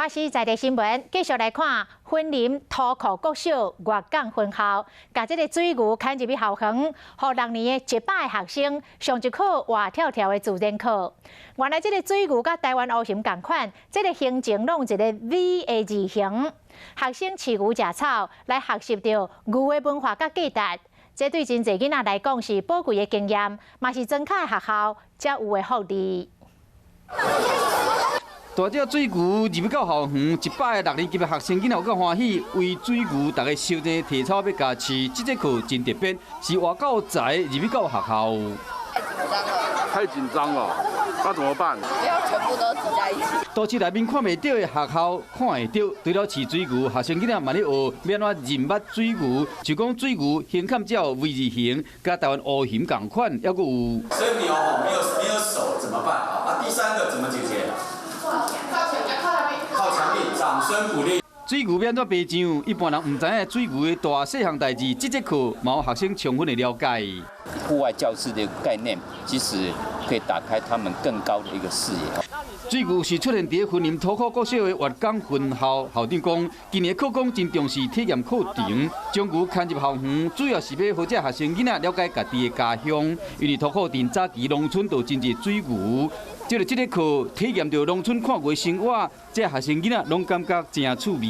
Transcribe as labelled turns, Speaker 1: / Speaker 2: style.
Speaker 1: 我是在地新闻，继续来看云林土库国小月港分校，把这个水牛牵入去校园，让6年的100个学生上一课活跳跳的自然课。原来这个水牛甲台湾乌熊同款，这个形状拢一个 V 的字形。学生饲牛食草，来学习到牛的文化甲价值。这对真侪囡仔来讲是宝贵的经验，嘛是增加学校才有的福利。
Speaker 2: 大只水牛入去到校园，100个6年级的学生囡仔有够欢喜，为水牛大家收钱提草要加饲。这节课真特别，是活到宅入去到学校。
Speaker 3: 太紧张了，那怎么办？
Speaker 4: 不要全部都挤在一起。
Speaker 2: 都市内面看袂到的学校看会到，除了饲水牛，学生囡仔嘛咧学要安怎认捌水牛，就讲水牛形坎只有 V 字形，甲台湾乌熊同款，还佫有。
Speaker 5: 所以牛没有手怎么办啊？第3个怎么解决？ 靠墙壁，掌声鼓励。
Speaker 2: 水牛要安怎培养？一般人唔知影水牛的大细项代志，这节课嘛有学生充分的了解。
Speaker 6: 户外教室的概念，其实可以打开他们更高的一个视野。
Speaker 2: 水牛是出现伫云林土库国小的月港分校校长讲，今年课纲真重视体验课程，将牛牵入校园，主要是要好这学生囡仔了解家己的家乡，因为土库镇早期农村就真侪水牛。 借着这个课，体验到农村看过生活，这学生囡仔拢感觉真趣味。